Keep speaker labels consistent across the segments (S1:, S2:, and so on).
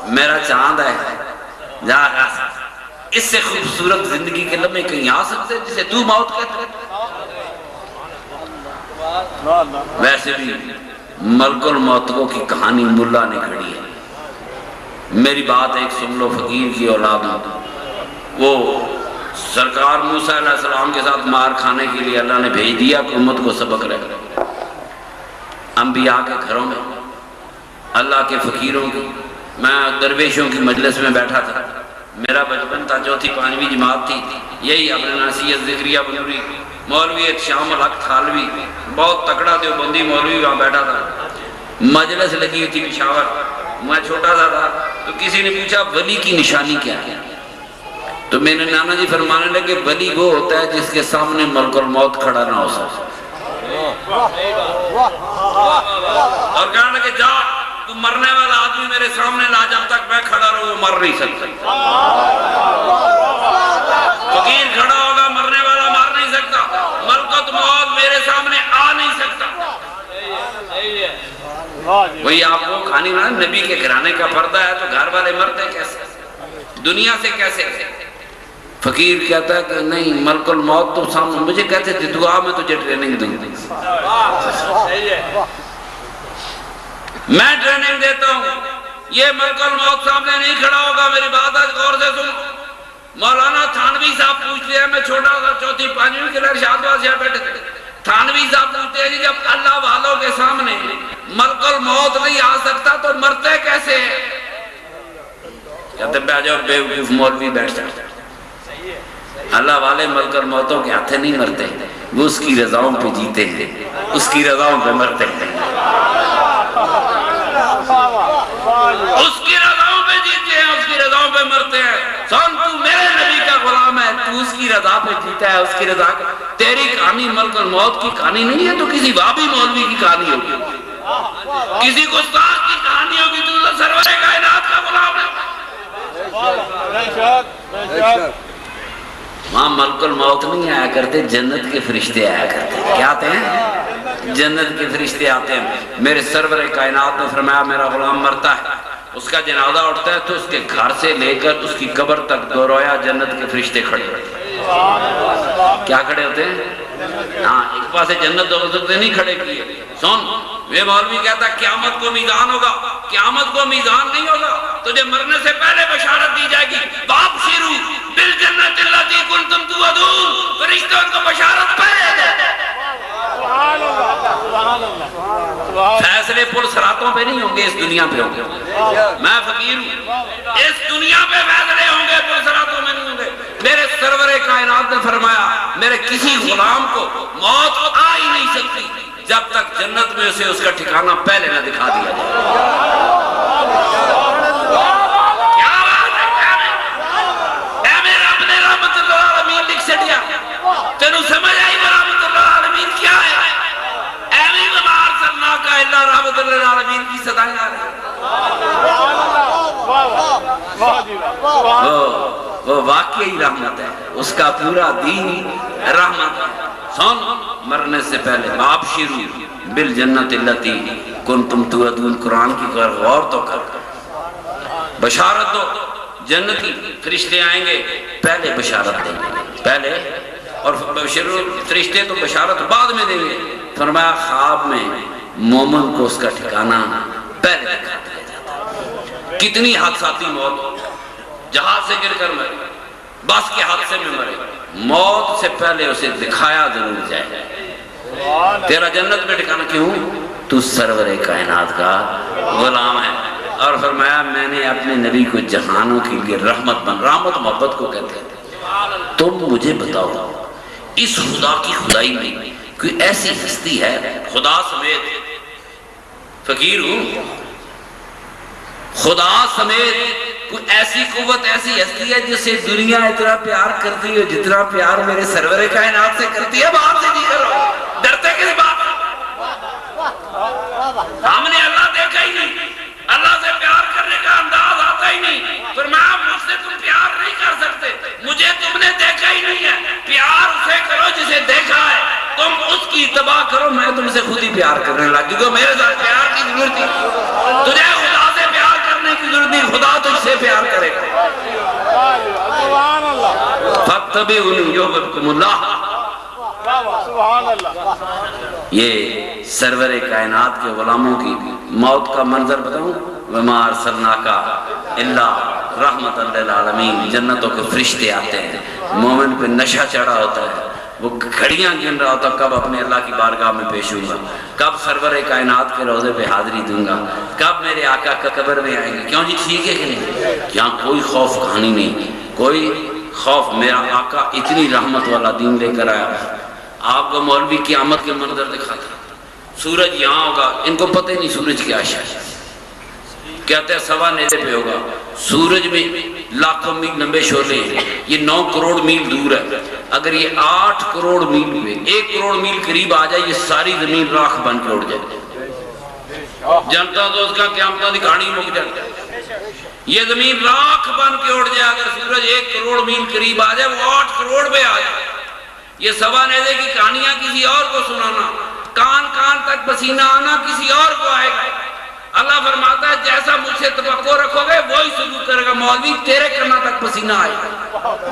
S1: میرا چاند ہے جا اس سے خوبصورت زندگی کے لمحے کہیں آ سکتے جسے تو موت کہتے ہیں؟ ویسے بھی ملک الموتوں کی کہانی ملا نے کھڑی ہے. میری بات ایک سن لو، فقیر کی اولاد وہ سرکار موسیٰ علیہ السلام کے ساتھ مار کھانے کے لیے اللہ نے بھیج دیا کہ امت کو سبق رہے. انبیاء کے گھروں میں اللہ کے فقیروں کی، میں درویشوں کی مجلس میں بیٹھا تھا، میرا بچپن تھا، چوتھی پانچویں جماعت تھی، یہی اپنے نصیحت ذکریہ بنوری مولوی شام الحق تھالوی بہت تکڑا دیوبندی مولوی وہاں بیٹھا تھا. مجلس لگی تھی پشاور، میں چھوٹا سا تھا تو کسی نے پوچھا ولی کی نشانی کیا ہے؟ تو میرے نانا جی فرمانے لگے ولی وہ ہوتا ہے جس کے سامنے ملک الموت کھڑا نہ ہو سکے. اور کہنے لگے جا تو مرنے والا آدمی میرے سامنے لا، جب تک میں کھڑا رہوں وہ مر نہیں سکتا. فقیر کھڑا ہوگا، مرنے والا مر نہیں سکتا، ملکت موت میرے سامنے آ نہیں سکتا. وہی آپ کو کہانی نا، نبی کے گھرانے کا پردہ ہے تو گھر والے مرتے کیسے، دنیا سے کیسے؟ فقیر کہتا ہے کہ نہیں ملک الموت تو سامنے، مجھے کہتے تھے دعا میں تجھے ٹریننگ دوں، میں ٹریننگ دیتا ہوں، یہ ملک الموت سامنے نہیں کھڑا ہوگا. میری بات آج غور سے سن. مولانا تھانوی صاحب پوچھتے ہیں، میں چھوٹا سا چوتھی پانچویں کے لئے ارشاد واسعہ بیٹھے تھے، تھانوی صاحب پوچھتے ہیں جب اللہ والوں کے سامنے ملک الموت نہیں آ سکتا تو مرتے کیسے؟ کہتے ہیں بیٹھ جاؤ بے مولوی بیٹھ جاؤ. اللہ والے ملک الموتوں کے ہاتھے نہیں مرتے، وہ اس کی رضاؤں پہ جیتے ہیں، اس کی رضاؤں پہ مرتے ہیں، اس کی رضاؤں پہ جیتے ہیں، اس کی رضاؤں پہ مرتے ہیں. سن تو میرے نبی کا غلام ہے، تو اس کی رضا پہ جیتا ہے، اس کی رضا. تیری کہانی ملک الموت کی کہانی نہیں ہے، تو کسی بابی مولوی کی کہانی ہوگی، کسی گستاخ کی کہانی ہوگی. تو سرور کائنات کا غلام ہے. وہاں ملک الموت نہیں آیا کرتے، جنت کے فرشتے آیا کرتے. کیا آتے ہیں؟ جنت کے فرشتے آتے ہیں. میرے سرور کائنات نے فرمایا میرا غلام مرتا ہے، اس کا جنازہ اٹھتا ہے تو اس کے گھر سے لے کر اس کی قبر تک دو رویا جنت کے فرشتے کھڑے ہوتے ہیں. کیا کھڑے ہوتے ہیں؟ ہاں، ایک پاسے جنت دو سکتے نہیں کھڑے کیے. سن، وہ مولوی کہتا ہے قیامت کو میزان ہوگا. قیامت کو میزان نہیں ہوگا، تجھے مرنے سے پہلے بشارت دی جائے گی. باپ شیرو بالجنت اللاتی کنتم توعدون، فرشتے ان کو بشارت پہلے دے. فیصلے پل صراطوں پہ نہیں ہوں گے، اس دنیا پہ ہوں گے. میں فقیر ہوں، اس دنیا پہ فیصلے ہوں گے، پل صراطوں میں نہیں ہوں گے. میرے سرور کائنات نے فرمایا میرے کسی غلام کو موت آ ہی نہیں سکتی جب تک جنت میں اسے اس کا ٹھکانہ پہلے نہ دکھا دیا جائے. کیا بات ہے؟ اے میرا رب نے رحمت اللہ العالمین لکھ سے دیا. تینوں سمجھ آئی رحمت اللہ العالمین کیا ہے؟ ایوی وما ارسلناک الا رحمت للعالمین کی صدایں آ رہی. وہ واقعی رحمت ہے، اس کا پورا دین رحمت ہے. سن، مرنے سے پہلے آبشروا بالجنت اللاتی کنتم توعدون. قرآن کی غور تو کر، بشارت دو جنت کی. فرشتے آئیں گے پہلے بشارت دیں گے پہلے، اور فرشتے تو بشارت بعد میں دیں گے. فرمایا خواب میں مومن کو اس کا ٹھکانہ پہلے دکھا دیا جاتا. کتنی حادثاتی موت، جہاز سے گر کر مرے، بس کے حادثے میں مرے، موت سے پہلے اسے دکھایا ضرور جائے. تیرا جنت میں ٹھکانہ کیوں؟ تو سرور کائنات کا غلام ہے. اور فرمایا میں نے اپنے نبی کو جہانوں کے لیے رحمت بن، رحمت محبت کو کہتے ہیں. تم مجھے بتاؤ اس خدا کی خدائی میں کوئی ایسی ہستی ہے، خدا سمیت فقیر ہوں، خدا سمیت کوئی ایسی قوت ایسی ہستی ہے جسے دنیا اتنا پیار کرتی ہے جتنا پیار میرے سرور کائنات سے کرتی ہے؟ بات سے نہیں کرو، ڈرتے کس بات؟ ہم نے اللہ دیکھا ہی نہیں، اللہ سے پیار کرنے کا انداز آتا ہی نہیں. فرمایا مجھ سے تم پیار نہیں کر سکتے، مجھے تم نے دیکھا ہی نہیں ہے. پیار اسے کرو جسے دیکھا ہے، تم اس کی اتباع کرو. میں تم سے خود ہی پیار کرنے لگا کیونکہ میرے ساتھ پیار کی ضرورت تھی. تجھے خدا سے پیار کرنے کی ضرورت نہیں، خدا تجھ سے پیار کرے گا۔ فَاتَّبِعُونِي يُحْبِبْكُمُ اللَّهُ۔ یہ سرور کائنات کے غلاموں کی موت کا منظر بتاؤں، وَمَا أَرْسَلْنَاكَ إِلَّا رَحْمَةً لِلْعَالَمِينَ۔ جنتوں کے فرشتے آتے ہیں، مومن پہ نشہ چڑھا ہوتا ہے، وہ گھڑیاں گن رہا ہوتا کب اپنے اللہ کی بارگاہ میں پیش ہوں گا، کب سرور کائنات کے روضے پہ حاضری دوں گا، کب میرے آقا کا قبر میں آئیں گے۔ کیوں جی ٹھیک ہے کہ نہیں؟ یہاں کوئی خوف کہانی نہیں، کوئی خوف۔ میرا آقا اتنی رحمت والا دین لے کر آیا۔ آپ کو مولوی قیامت کے منظر دکھاتا، سورج یہاں ہوگا، ان کو پتہ نہیں سورج کیا ہے، کہتے ہیں سوا نیزے پہ ہوگا، سورج میں لاکھوں میل لمبے شعلے ہیں، یہ 9 کروڑ میل دور ہے۔ اگر یہ 8 کروڑ میل ہوئے، 1 کروڑ میل قریب آ جائے، یہ ساری زمین راکھ بن کے اڑ جائے۔ جنتا تو اس کا قیامت کی کہانی مک جائے، یہ زمین راکھ بن کے اڑ جائے۔ اگر سورج 1 کروڑ میل قریب آ جائے، وہ 8 کروڑ پہ آ جائے۔ یہ سوا نیزے کی کہانیاں کسی اور کو سنانا، کان کان تک پسینہ آنا کسی اور کو آئے گا۔ اللہ فرماتا ہے جیسا مجھ سے توقع رکھو گے وہی سلوک کرے گا۔ مولوی تیرے کرنا تک پسینہ آئے گا،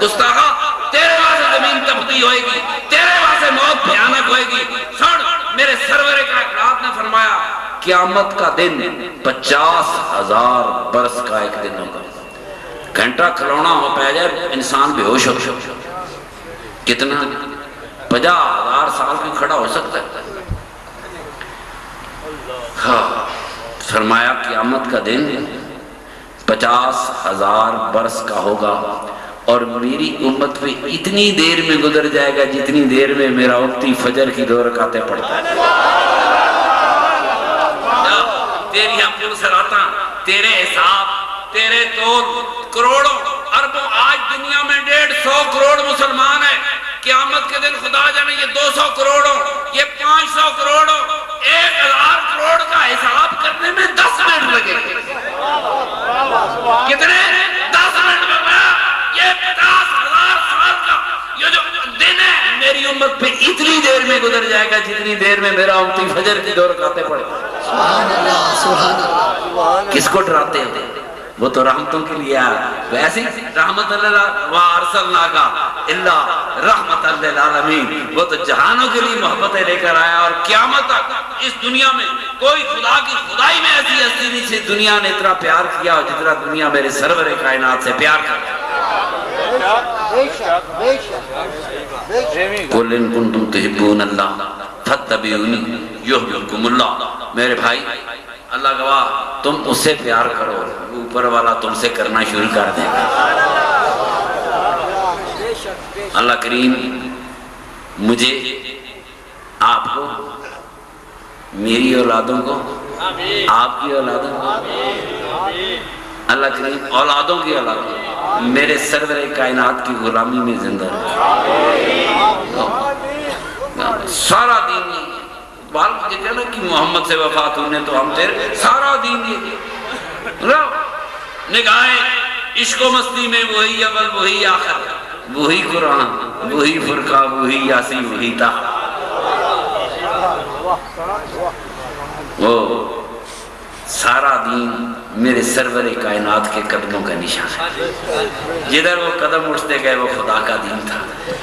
S1: گستاخا تیرے واسطے زمین تپتی ہوئے گی، تیرے واسطے موت بھیانک ہوئے گی۔ سن، میرے سرور کائنات نے فرمایا قیامت کا دن 50,000 برس کا ایک دن ہوگا۔ گھنٹہ کھلونا ہو پہ جائے انسان بے ہوش ہو، کتنا 50,000 سال بھی کھڑا ہو سکتا ہے۔ ہاں فرمایا قیامت کا دن 50,000 برس کا ہوگا، اور میری امت پہ اتنی دیر میں گزر جائے گا جتنی دیر میں میرا وقتی فجر کی 2 رکعتیں پڑھتا ہے۔ تیری ہم سراتاں، تیرے حساب، تیرے تول، کروڑوں اربوں، آج دنیا میں 150 کروڑ مسلمان ہیں۔ قیامت کے دن خدا جانے یہ 200 کروڑوں، یہ 500 کروڑوں، 1,000 کروڑ کا حساب کرنے میں 10 منٹ لگے۔ کتنے؟ 10 منٹ میں یہ 50,000 سال کا یہ جو دن ہے میری امت پہ اتنی دیر میں گزر جائے گا جتنی دیر میں میرا امتی فجر کی 2 رکعتیں پڑھے۔ سبحان اللہ، سبحان اللہ۔ کس کو ڈراتے ہیں؟ وہ تو رحمتوں کے لیے آیا، ویسے رحمت اللہ وَأَرْسَلْنَاكَ إِلَّا رَحْمَةً لِلْعَالَمِينَ، وہ تو جہانوں کے لیے محبتیں لے کر آیا۔ اور قیامت تک اس دنیا میں کوئی خدا کی خدائی میں ایسی ہستی نہیں سے دنیا نے اتنا پیار کیا جتنا دنیا میرے سرور کائنات سے پیار کرتا ہے۔ قُلْ إِن كُنتُمْ تُحِبُّونَ اللَّهَ فَاتَّبِعُونِي يُحْبِبْكُمُ اللَّهُ۔ میرے بھائی اللہ گواہ، تم اس سے پیار کرو، اوپر والا تم سے کرنا شروع کر دے گا۔ اللہ کریم مجھے، آپ کو، میری اولادوں کو، آپ کی اولادوں کو، اللہ کریم اولادوں کی اولادوں میرے سرور کائنات کی غلامی میں زندہ رکھے۔ سارا دین بال مجھے کہنا کہ محمد سے وفات ہونے تو ہم تیرے سارا دین یہ نگاہیں عشق و مستی میں وہی اول وہی آخر، وہی قرآن وہی فرقہ وہی یاسین وہی تا، وہ سارا دین میرے سرور کائنات کے قدموں کا نشان ہے۔ جدھر وہ قدم اٹھتے گئے وہ خدا کا دین تھا،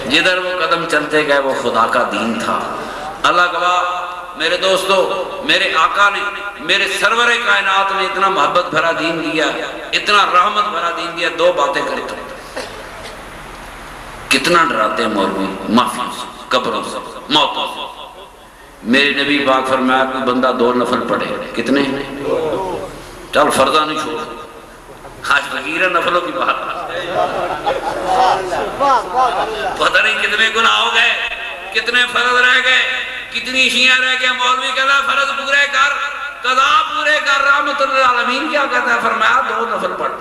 S1: جدھر وہ قدم چلتے گئے وہ خدا کا دین تھا۔ اللہ گواہ میرے دوستو، میرے آقا نے، میرے سرور کائنات نے اتنا محبت بھرا دین دیا، اتنا رحمت بھرا دین دیا۔ 2 باتیں کرتے ہیں، کتنا ڈراتے ہیں مولوی معافی سے، قبروں سے، موتوں سے۔ میرے نبی پاک فرمایا کوئی بندہ 2 نفل پڑھے، کتنے؟ چل فرضہ نہیں چھوڑ، آج فقیر نفلوں کی بات، پتہ نہیں کتنے گناہ ہو گئے، کتنے فرض رہ گئے، کتنی شیعہ رہ گئے۔ مولوی کہتا ہے فرض پورے کر، قضا پورے کر۔ رحمت للعالمین کیا کہتا ہے؟ فرمایا 2 نفل پڑھ۔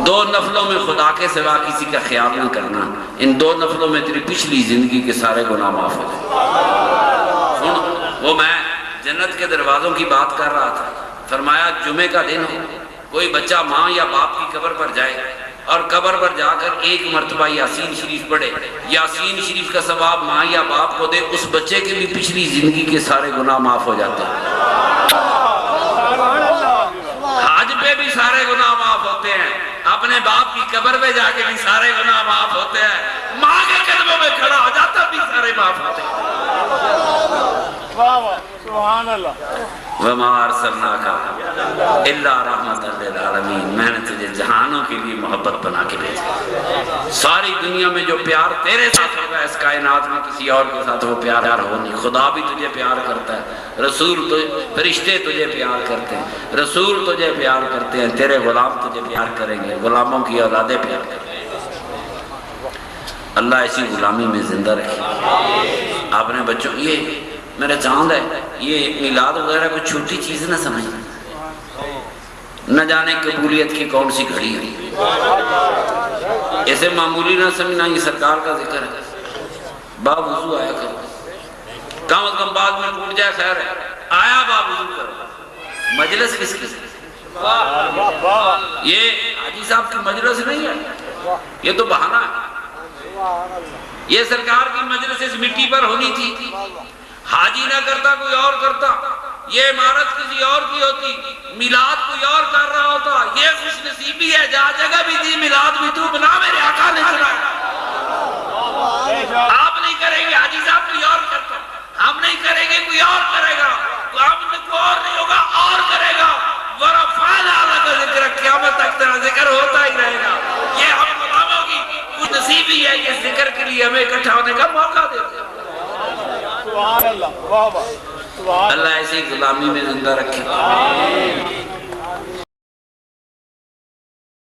S1: 2 نفلوں میں خدا کے سوا کسی کا خیال نہ کرنا، ان 2 نفلوں میں تیری پچھلی زندگی کے سارے گناہ معاف ہو جائیں۔ سن، وہ میں جنت کے دروازوں کی بات کر رہا تھا، فرمایا جمعے کا دن ہو، کوئی بچہ ماں یا باپ کی قبر پر جائے اور قبر پر جا کر 1 مرتبہ یاسین شریف پڑھے، یاسین شریف کا ثواب ماں یا باپ کو دے، اس بچے کے بھی پچھلی زندگی کے سارے گناہ معاف ہو جاتے ہیں۔ قبر میں جا کے بھی سارے گناہ معاف ہوتے ہیں، ماں کے قدموں میں کھڑا ہو جاتا بھی سارے معاف ہوتے ہیں۔
S2: سبحان اللہ۔
S1: وَمَا أَرْسَلْنَاكَ إِلَّا رَحْمَةً لِلْعَالَمِينَ، میں نے تجھے جہانوں کے لیے محبت بنا کے بھیجا۔ ساری دنیا میں جو پیار تیرے ساتھ ہوگا اس کائنات میں کسی اور کے ساتھ وہ پیار ہو نہیں۔ خدا بھی تجھے پیار کرتا ہے، رسول فرشتے تجھے پیار کرتے ہیں، رسول تجھے پیار کرتے ہیں، تیرے غلام تجھے پیار کریں گے، غلاموں کی اولادیں پیار کریں گے۔ اللہ ایسی غلامی میں زندہ رکھے۔ آپ نے بچوں یہ میرا چاند ہے، یہ میلاد وغیرہ کوئی چھوٹی چیز نہ سمجھیں، نہ جانے قبولیت کی کون سی گھڑی ہے، ایسے معمولی نہ سمجھنا، یہ سرکار کا ذکر ہے۔ باب وضو آیا کرو، کم از کم بعد میں ٹوٹ جائے خیر ہے، آیا باب وضو کرو۔ مجلس کس کی؟ یہ حاجی صاحب کی مجلس نہیں ہے، یہ تو بہانہ ہے۔ یہ سرکار کی مجلس اس مٹی پر ہونی تھی، حاجی نہ کرتا کوئی اور کرتا، یہ عمارت کسی اور کی ہوتی، میلاد کوئی اور کر رہا ہوتا۔ یہ خوش نصیبی ہے، جہاں جگہ بھی دی میلاد بھی تو بنا، میرے آقا نے چنایا۔ آپ نہیں کریں گے، حاجی صاحب کوئی اور کرتا، ہم نہیں کریں گے کوئی اور کرے گا، ہم کوئی اور نہیں ہوگا اور کرے گا۔ ورفعنا لک ذکرک، قیامت تک تیرا ذکر ہوتا ہی رہے گا۔ یہ ہم غلاموں کی خوش نصیبی ہے، یہ ذکر کے لیے ہمیں اکٹھا ہونے کا موقع دیتے ہیں۔
S2: سبحان اللہ، واہ واہ،
S1: اللہ ایسی غلامی میں زندہ رکھے۔